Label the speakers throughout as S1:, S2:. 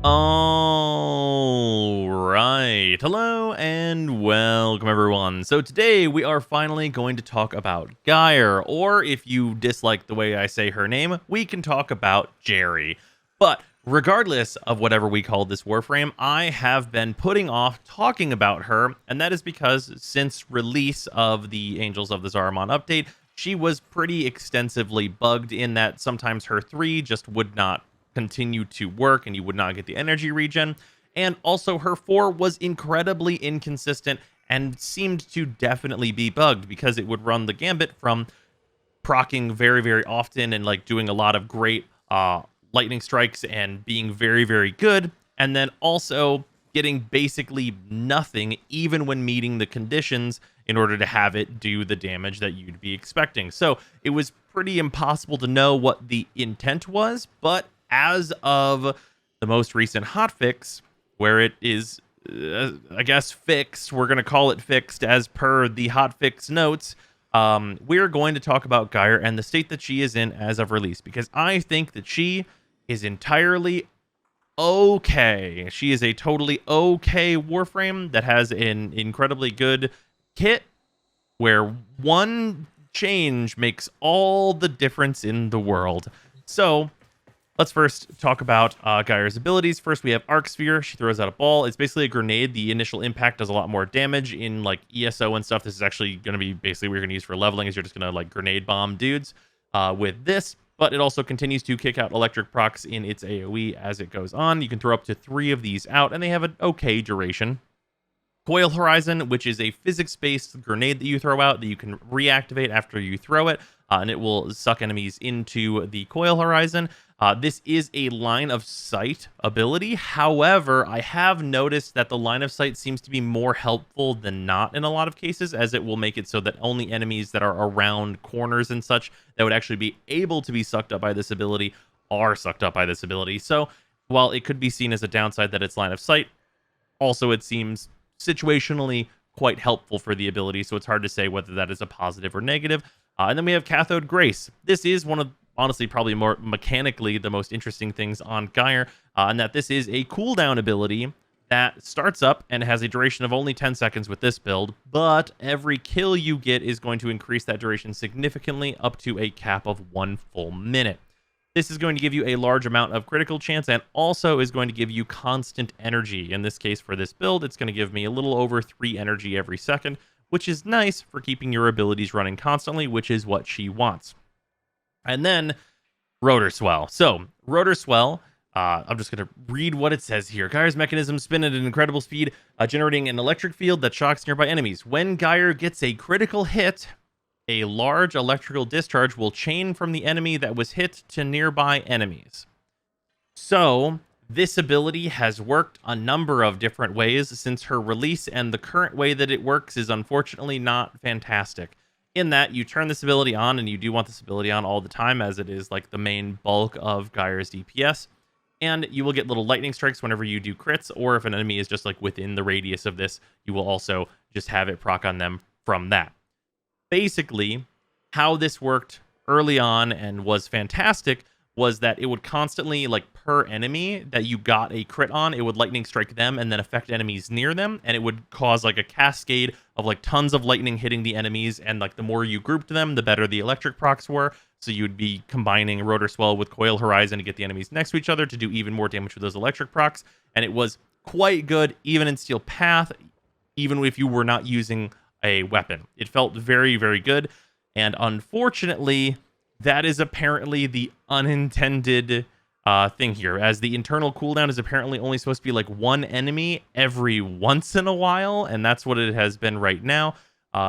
S1: All right. Hello and welcome, everyone. So today we are finally going to talk about GYRE, or if you dislike the way I say her name, we can talk about GYRE. But regardless of whatever we call this Warframe, I have been putting off talking about her, and that is because since release of the Angels of the Zariman update, she was pretty extensively bugged in that sometimes her 3 just would not continue to work and you would not get the energy regen. And also her 4 was incredibly inconsistent and seemed to definitely be bugged because it would run the gambit from proccing very, very often and like doing a lot of great lightning strikes and being very, very good. And then also getting basically nothing even when meeting the conditions in order to have it do the damage that you'd be expecting. So it was pretty impossible to know what the intent was, but as of the most recent hotfix, where it is, I guess, fixed, we're going to call it fixed as per the hotfix notes, we're going to talk about GYRE and the state that she is in as of release, because I think that she is entirely okay. She is a totally okay Warframe that has an incredibly good kit where one change makes all the difference in the world. So let's first talk about GYRE's abilities. First, we have Arc Sphere. She throws out a ball. It's basically a grenade. The initial impact does a lot more damage in like ESO and stuff. This is actually going to be basically what you're going to use for leveling, is you're just going to like grenade bomb dudes with this. But it also continues to kick out electric procs in its AoE as it goes on. You can throw up to 3 of these out, and they have an okay duration. Coil Horizon, which is a physics-based grenade that you throw out that you can reactivate after you throw it, and it will suck enemies into the Coil Horizon. This is a line of sight ability. However, I have noticed that the line of sight seems to be more helpful than not in a lot of cases, as it will make it so that only enemies that are around corners and such that would actually be able to be sucked up by this ability are sucked up by this ability. So while it could be seen as a downside that it's line of sight, also it seems situationally quite helpful for the ability, so it's hard to say whether that is a positive or negative. And then we have Cathode Grace. This is one of, honestly, probably more mechanically the most interesting things on GYRE, and that this is a cooldown ability that starts up and has a duration of only 10 seconds with this build, but every kill you get is going to increase that duration significantly up to a cap of 1 full minute. This is going to give you a large amount of critical chance and also is going to give you constant energy. In this case, for this build, it's going to give me a little over 3 energy every second, which is nice for keeping your abilities running constantly, which is what she wants. And then Rotor Swell. So Rotor Swell, I'm just going to read what it says here. GYRE's mechanisms spin at an incredible speed, generating an electric field that shocks nearby enemies. When GYRE gets a critical hit, a large electrical discharge will chain from the enemy that was hit to nearby enemies. So this ability has worked a number of different ways since her release, and the current way that it works is unfortunately not fantastic. In that you turn this ability on, and you do want this ability on all the time, as it is like the main bulk of GYRE's DPS, and you will get little lightning strikes whenever you do crits, or if an enemy is just like within the radius of this, you will also just have it proc on them from that. Basically, how this worked early on and was fantastic was that it would constantly, like per enemy that you got a crit on, it would lightning strike them and then affect enemies near them, and it would cause like a cascade of like tons of lightning hitting the enemies, and like the more you grouped them, the better the electric procs were. So you'd be combining Rotor Swell with Coil Horizon to get the enemies next to each other to do even more damage with those electric procs, and it was quite good even in Steel Path, even if you were not using a weapon. It felt very, very good, and unfortunately, that is apparently the unintended thing here, as the internal cooldown is apparently only supposed to be like 1 enemy every once in a while, and that's what it has been right now.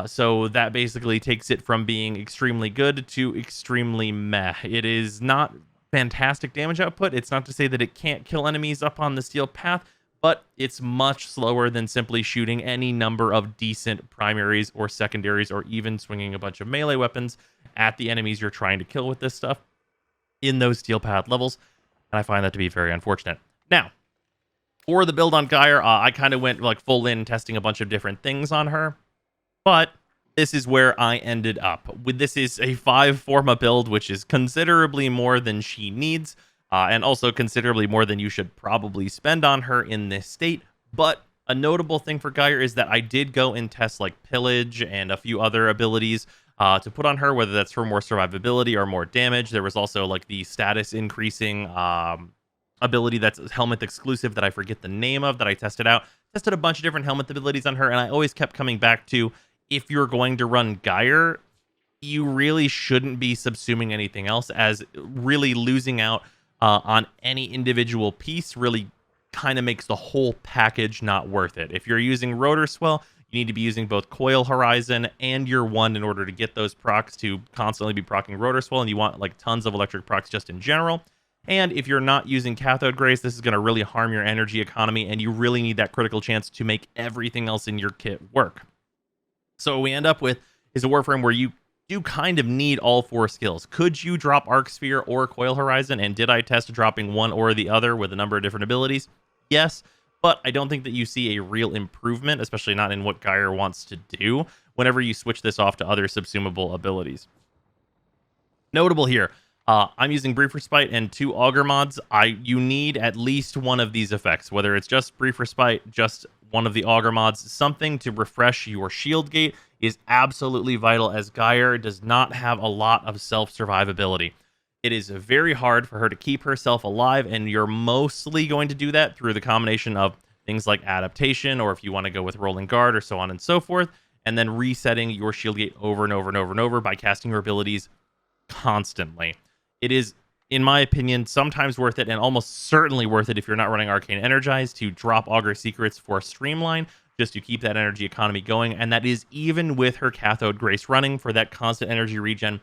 S1: So that basically takes it from being extremely good to extremely meh. It is not fantastic damage output. It's not to say that it can't kill enemies up on the Steel Path, but it's much slower than simply shooting any number of decent primaries or secondaries, or even swinging a bunch of melee weapons at the enemies you're trying to kill with this stuff in those Steel Path levels, and I find that to be very unfortunate. Now, for the build on GYRE, I kind of went like full in testing a bunch of different things on her, but this is where I ended up. This is a 5 Forma build, which is considerably more than she needs. and also considerably more than you should probably spend on her in this state. But a notable thing for GYRE is that I did go and test like Pillage and a few other abilities to put on her, whether that's for more survivability or more damage. There was also like the status increasing ability that's helmet exclusive that I forget the name of that I tested out. Tested a bunch of different helmet abilities on her, and I always kept coming back to, if you're going to run GYRE, you really shouldn't be subsuming anything else, as really losing out on any individual piece really kind of makes the whole package not worth it. If you're using Rotor Swell, you need to be using both Coil Horizon and your one in order to get those procs to constantly be proccing Rotor Swell, and you want like tons of electric procs just in general. And if you're not using Cathode Grace, this is going to really harm your energy economy, and you really need that critical chance to make everything else in your kit work. So what we end up with is a Warframe where you do kind of need all 4 skills. Could you drop Arc Sphere or Coil Horizon? And did I test dropping one or the other with a number of different abilities? Yes, but I don't think that you see a real improvement, especially not in what GYRE wants to do, whenever you switch this off to other subsumable abilities. Notable here, I'm using Brief Respite and 2 Augur mods. You need at least one of these effects, whether it's just Brief Respite, just one of the Augur mods. Something to refresh your shield gate is absolutely vital, as GYRE does not have a lot of self-survivability. It is very hard for her to keep herself alive, and you're mostly going to do that through the combination of things like adaptation, or if you want to go with rolling guard, or so on and so forth, and then resetting your shield gate over and over and over and over by casting your abilities constantly. It is, in my opinion, sometimes worth it, and almost certainly worth it if you're not running Arcane Energize, to drop Augur Secrets for Streamline, just to keep that energy economy going. And that is even with her Cathode Grace running for that constant energy regen.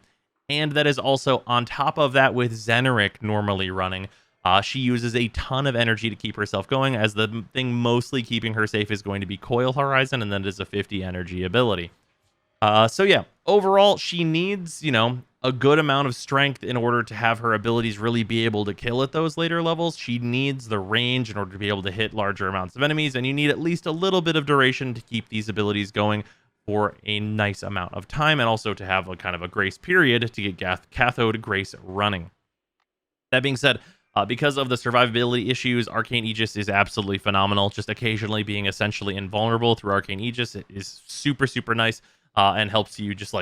S1: And that is also on top of that with Zeneric normally running. She uses a ton of energy to keep herself going, as the thing mostly keeping her safe is going to be Coil Horizon, and then it is a 50 energy ability. So yeah, overall, she needs, a good amount of strength in order to have her abilities really be able to kill at those later levels. She needs the range in order to be able to hit larger amounts of enemies, and you need at least a little bit of duration to keep these abilities going for a nice amount of time, and also to have a kind of a grace period to get Cathode Grace running. That being said, because of the survivability issues, Arcane Aegis is absolutely phenomenal. Just occasionally being essentially invulnerable through Arcane Aegis is super, super nice, and helps you just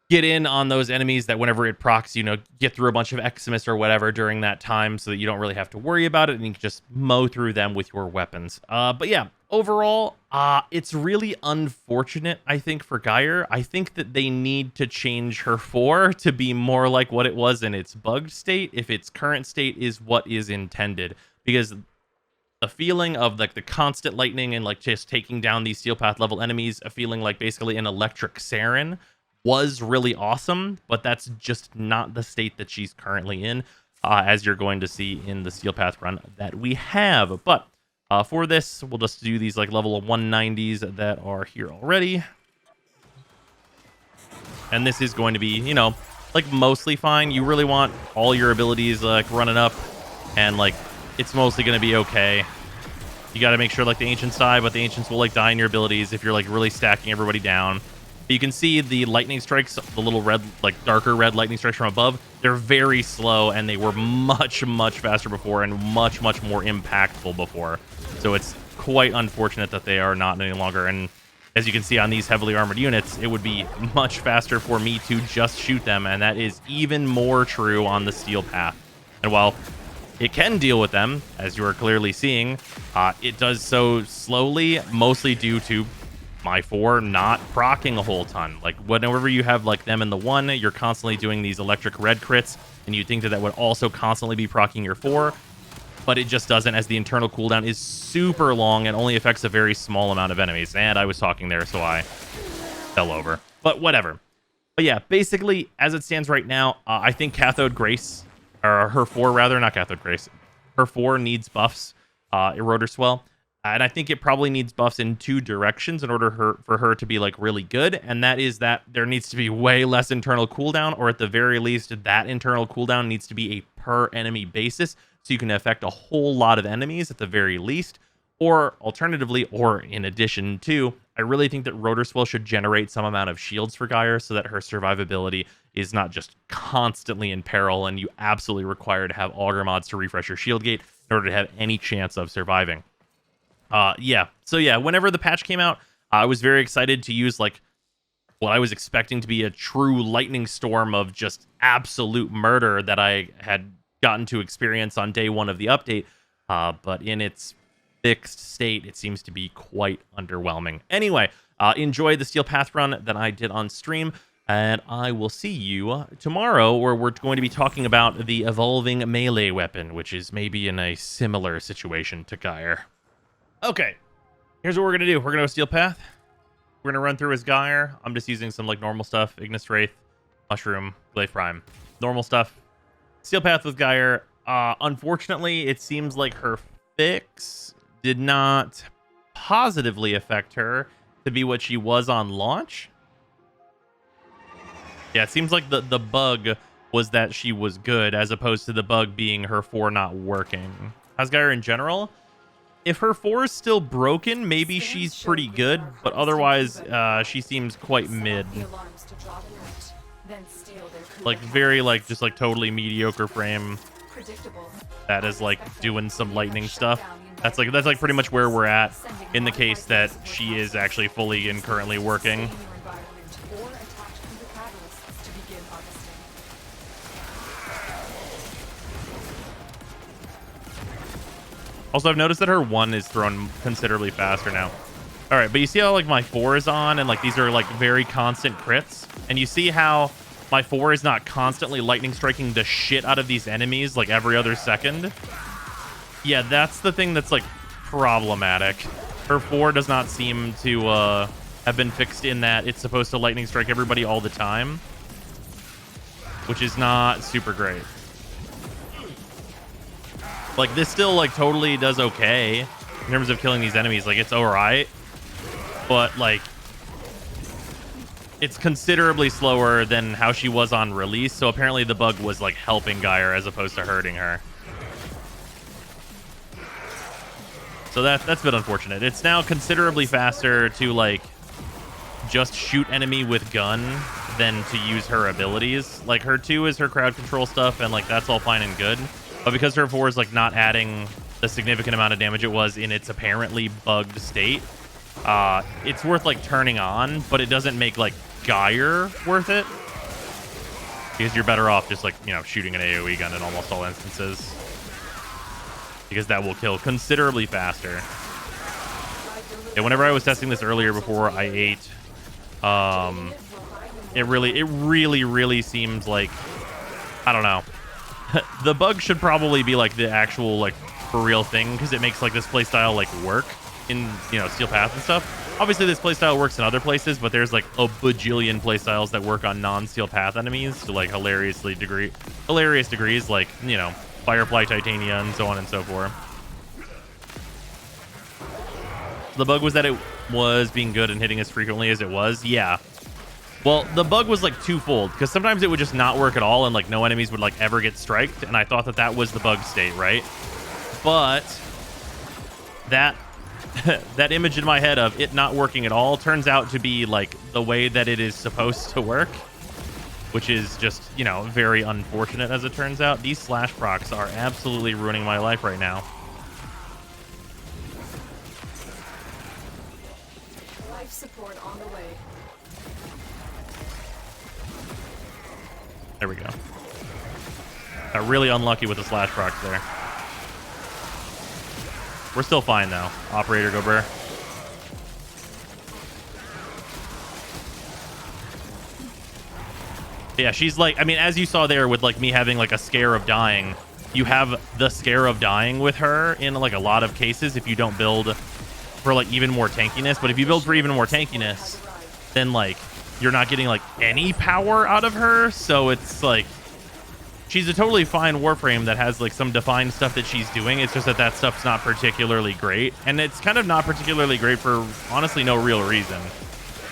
S1: get in on those enemies that whenever it procs, get through a bunch of Eximus or whatever during that time, so that you don't really have to worry about it, and you can just mow through them with your weapons. But yeah, overall, it's really unfortunate, I think, for GYRE. I think that they need to change her 4 to be more like what it was in its bugged state, if its current state is what is intended. Because the feeling of the constant lightning and just taking down these Steel Path level enemies, a feeling like basically an electric Saren, was really awesome, but that's just not the state that she's currently in, as you're going to see in the Steel Path run that we have. But for this, we'll just do these level 190s that are here already. And this is going to be, mostly fine. You really want all your abilities running up, and it's mostly going to be okay. You got to make sure the Ancients die, but the Ancients will die in your abilities if you're really stacking everybody down. You can see the lightning strikes, the little red, darker red lightning strikes from above. They're very slow, and they were much, much faster before, and much, much more impactful before. So it's quite unfortunate that they are not any longer. And as you can see on these heavily armored units, it would be much faster for me to just shoot them, and that is even more true on the Steel Path. And while it can deal with them, as you are clearly seeing, it does so slowly, mostly due to my 4 not proccing a whole ton. Whenever you have them in the 1, you're constantly doing these electric red crits, and you think that would also constantly be proccing your 4, but it just doesn't, as the internal cooldown is super long and only affects a very small amount of enemies. And I was talking there, so I fell over, but whatever. But yeah, basically, as it stands right now, I think Cathode Grace, or her 4 rather, not Cathode Grace, her 4 needs buffs, Rotor Swell. And I think it probably needs buffs in 2 directions in order for her to be really good. And that is that there needs to be way less internal cooldown, or at the very least, that internal cooldown needs to be a per enemy basis, so you can affect a whole lot of enemies at the very least. Or alternatively, or in addition to, I really think that Rotor Swell should generate some amount of shields for GYRE, so that her survivability is not just constantly in peril, and you absolutely require to have auger mods to refresh your shield gate in order to have any chance of surviving. Yeah. So yeah, whenever the patch came out, I was very excited to use like what I was expecting to be a true lightning storm of just absolute murder that I had gotten to experience on day one of the update. But in its fixed state, it seems to be quite underwhelming. Anyway, enjoy the Steel Path run that I did on stream, and I will see you tomorrow, where we're going to be talking about the evolving melee weapon, which is maybe in a similar situation to GYRE. Okay, here's what we're going to do. We're going to Steel Path. We're going to run through as GYRE. I'm just using some like normal stuff. Ignis Wraith, Mushroom, Glaive Prime. Normal stuff. Steel Path with GYRE. Unfortunately, it seems like her fix did not positively affect her to be what she was on launch. Yeah, it seems like the bug was that she was good, as opposed to the bug being her 4 not working. How's GYRE in general? If her 4 is still broken, maybe she's pretty good, but otherwise, she seems quite mid. Like, very, like, just, like, totally mediocre frame. That is, like, doing some lightning stuff. That's like pretty much where we're at in the case that she is actually fully and currently working. Also, I've noticed that her 1 is thrown considerably faster now. All right, but you see how like my 4 is on, and like these are like very constant crits, and you see how my 4 is not constantly lightning striking the shit out of these enemies like every other second. Yeah, that's the thing that's like problematic. Her 4 does not seem to have been fixed in that it's supposed to lightning strike everybody all the time, which is not super great. Like, this still, like, totally does okay in terms of killing these enemies. Like, it's alright. But, like, it's considerably slower than how she was on release. So, apparently the bug was, like, helping GYRE as opposed to hurting her. So, that's a bit unfortunate. It's now considerably faster to, like, just shoot enemy with gun than to use her abilities. Like, her 2 is her crowd control stuff, and, like, that's all fine and good. But because her 4 is like not adding the significant amount of damage it was in its apparently bugged state, it's worth like turning on, but it doesn't make like GYRE worth it, because you're better off just like, you know, shooting an AoE gun in almost all instances, because that will kill considerably faster. And whenever I was testing this earlier before I ate, it really seems like, I don't know. The bug should probably be like the actual like for real thing, because it makes like this playstyle like work in, you know, Steel Path and stuff. Obviously this playstyle works in other places, but there's like a bajillion playstyles that work on non-Steel Path enemies to like hilarious degrees, like, you know, Firefly, Titania, and so on and so forth. The bug was that it was being good and hitting as frequently as it was. Yeah. Well, the bug was like twofold, because sometimes it would just not work at all and like no enemies would like ever get striked, and I thought that that was the bug state, right? But that that image in my head of it not working at all turns out to be like the way that it is supposed to work, which is just, you know, very unfortunate as it turns out. These slash procs are absolutely ruining my life right now. Life support on the way. There we go. Got really unlucky with the slash procs there. We're still fine though. Operator, go burr. Yeah, she's like, I mean, as you saw there with like me having like a scare of dying, you have the scare of dying with her in like a lot of cases if you don't build for like even more tankiness. But if you build for even more tankiness, then like you're not getting like any power out of her. So it's like, she's a totally fine Warframe that has like some defined stuff that she's doing. It's just that that stuff's not particularly great. And it's kind of not particularly great for honestly no real reason.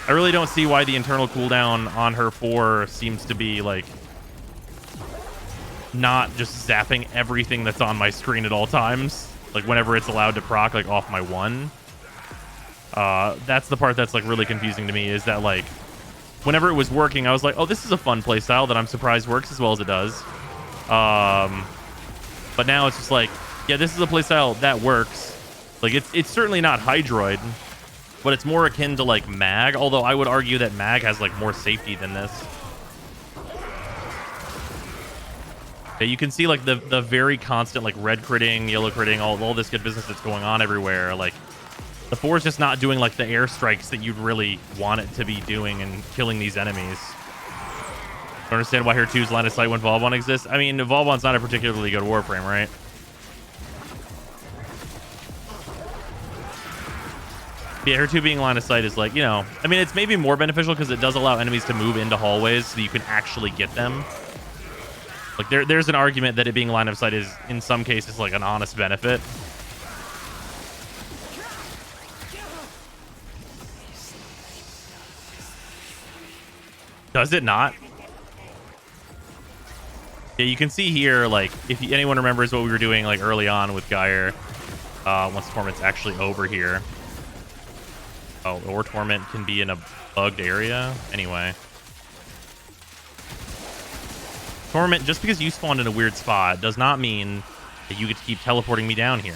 S1: I really don't see why the internal cooldown on her 4 seems to be like not just zapping everything that's on my screen at all times. Like whenever it's allowed to proc like off my 1. That's the part that's like really confusing to me, is that like whenever it was working, I was like, oh, this is a fun playstyle that I'm surprised works as well as it does. But now it's just like, yeah, this is a playstyle that works. Like, it's certainly not Hydroid, but it's more akin to, like, Mag, although I would argue that Mag has, like, more safety than this. Yeah, you can see, like, the very constant, like, red critting, yellow critting, all this good business that's going on everywhere. Like, the 4 is just not doing, like, the airstrikes that you'd really want it to be doing and killing these enemies. I don't understand why her 2's line of sight when Volbon exists. I mean, Volbon's not a particularly good Warframe, right? Yeah, her 2 being line of sight is like, you know, I mean, it's maybe more beneficial because it does allow enemies to move into hallways so you can actually get them. Like, there's an argument that it being line of sight is, in some cases, like, an honest benefit. Does it not? Yeah, you can see here, like, if anyone remembers what we were doing, like, early on with GYRE, once Torment's actually over here. Oh, or Torment can be in a bugged area. Anyway. Torment, just because you spawned in a weird spot does not mean that you get to keep teleporting me down here.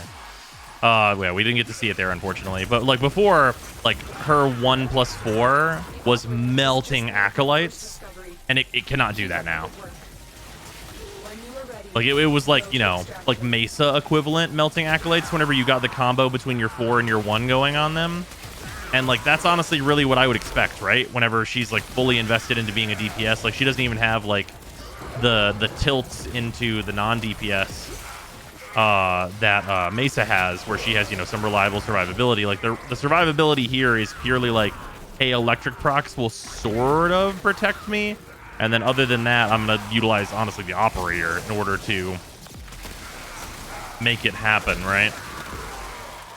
S1: Yeah, we didn't get to see it there, unfortunately. But, like, before, like, her 1+4 was melting Acolytes, and it cannot do that now. Like, it was like, you know, like Mesa equivalent melting Acolytes whenever you got the combo between your 4 and your 1 going on them. And, like, that's honestly really what I would expect, right? Whenever she's, like, fully invested into being a DPS. Like, she doesn't even have, like, the tilts into the non-DPS that Mesa has, where she has, you know, some reliable survivability. Like, the survivability here is purely like, hey, electric procs will sort of protect me. And then other than that, I'm going to utilize, honestly, the operator in order to make it happen, right?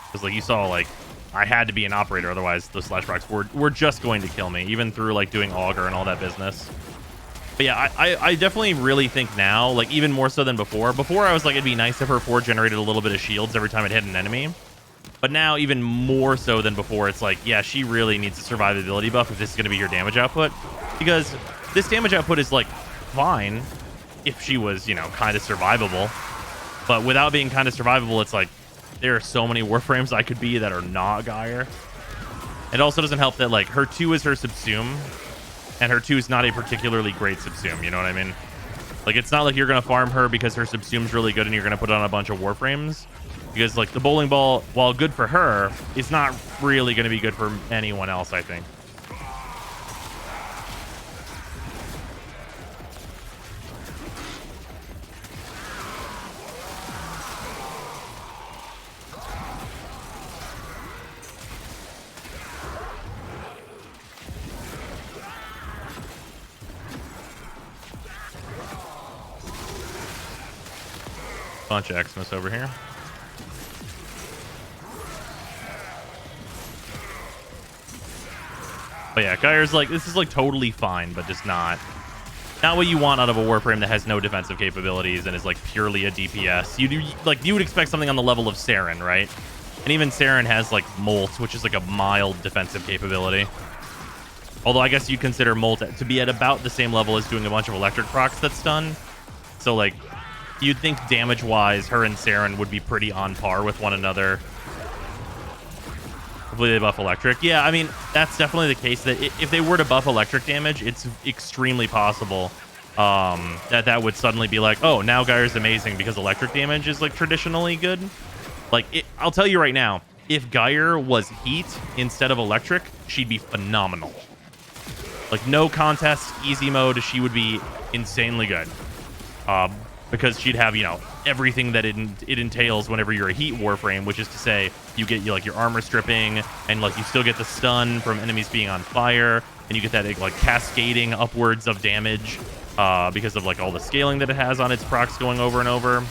S1: Because, like, you saw, like, I had to be an operator, otherwise those slash procs were just going to kill me, even through, like, doing Augur and all that business. But yeah, I definitely really think now, like, even more so than before. Before, I was like, it'd be nice if her 4 generated a little bit of shields every time it hit an enemy. But now, even more so than before, it's like, yeah, she really needs a survivability buff if this is going to be your damage output. Because this damage output is, like, fine if she was, you know, kind of survivable. But without being kind of survivable, it's like, there are so many Warframes I could be that are not GYRE. It also doesn't help that, like, her 2 is her subsume, and her 2 is not a particularly great subsume, you know what I mean? Like, it's not like you're going to farm her because her subsume's really good and you're going to put on a bunch of Warframes. Because, like, the bowling ball, while good for her, is not really going to be good for anyone else, I think. Bunch of Xmas over here. But yeah, GYRE's like, this is like totally fine, but just not what you want out of a Warframe that has no defensive capabilities and is like purely a DPS. You would expect something on the level of Saren, right? And even Saren has like Molt, which is like a mild defensive capability. Although I guess you'd consider Molt to be at about the same level as doing a bunch of electric procs that's done. So like, you'd think damage-wise, her and Saren would be pretty on par with one another. Hopefully they buff electric. Yeah, I mean, that's definitely the case. That if they were to buff electric damage, it's extremely possible that would suddenly be like, oh, now GYRE's amazing because electric damage is like traditionally good. Like, I'll tell you right now, if GYRE was heat instead of electric, she'd be phenomenal. Like, no contest, easy mode, she would be insanely good. Because she'd have, you know, everything that it entails whenever you're a heat Warframe, which is to say you get like your armor stripping and like you still get the stun from enemies being on fire, and you get that like cascading upwards of damage because of like all the scaling that it has on its procs going over and over.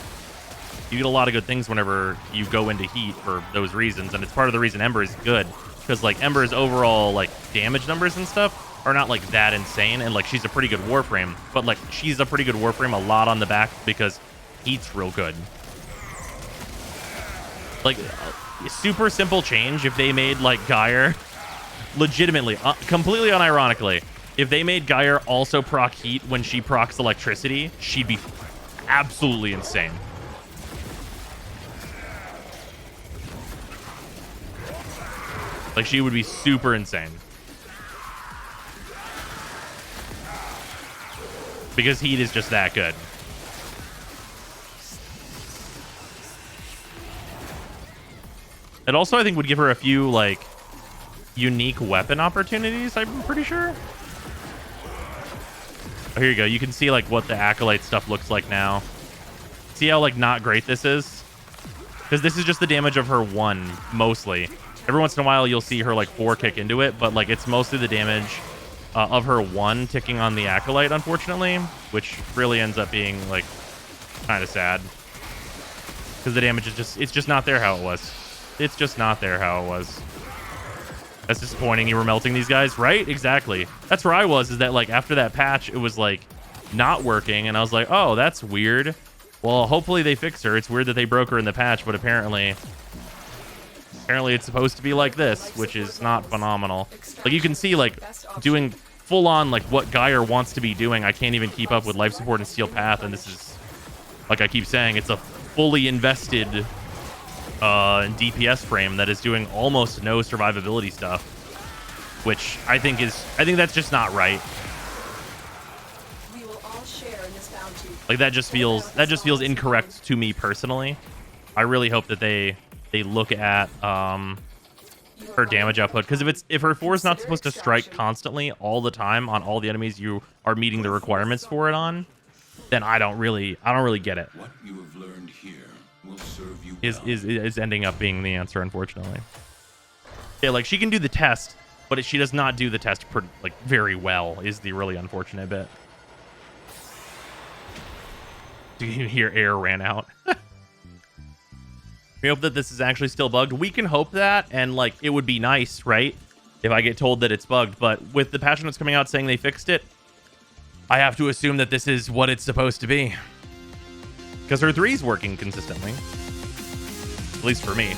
S1: You get a lot of good things whenever you go into heat for those reasons, and it's part of the reason Ember is good, because like Ember's overall like damage numbers and stuff are not like that insane, and like she's a pretty good Warframe, but like she's a pretty good Warframe a lot on the back because heat's real good. Like, super simple change if they made like GYRE legitimately, completely unironically, If they made GYRE also proc heat when she procs electricity, she'd be absolutely insane. Like, she would be super insane. Because heat is just that good. It also, I think, would give her a few, like, unique weapon opportunities, I'm pretty sure. Oh, here you go. You can see, like, what the Acolyte stuff looks like now. See how, like, not great this is? Because this is just the damage of her 1, mostly. Every once in a while, you'll see her, like, 4 kick into it, but, like, it's mostly the damage of her 1 ticking on the Acolyte, unfortunately, which really ends up being, like, kind of sad. Because the damage is just, it's just not there how it was. It's just not there how it was. That's disappointing. You were melting these guys, right? Exactly. That's where I was, is that, like, after that patch, it was, like, not working, and I was like, oh, that's weird. Well, hopefully they fix her. It's weird that they broke her in the patch, but apparently it's supposed to be like this, which is not phenomenal. Like, you can see, like, doing full-on, like, what GYRE wants to be doing. I can't even keep up with life support and Steel Path, and this is, like I keep saying, it's a fully invested DPS frame that is doing almost no survivability stuff, which I think that's just not right.
S2: We will all share in this bounty.
S1: Like, that just feels incorrect to me personally. I really hope that they look at her damage output, because if her 4 is not supposed to strike constantly all the time on all the enemies you are meeting the requirements for it on, then I don't really get it.
S3: What you have learned here will serve you
S1: is ending up being the answer, unfortunately. Yeah, like, she can do the test, but she does not do the test like very well, is the really unfortunate bit. Do you hear air ran out? We hope that this is actually still bugged. We can hope that, and, like, it would be nice, right, if I get told that it's bugged, but with the patch notes coming out saying they fixed it, I have to assume that this is what it's supposed to be. Because her 3's working consistently. At least for me.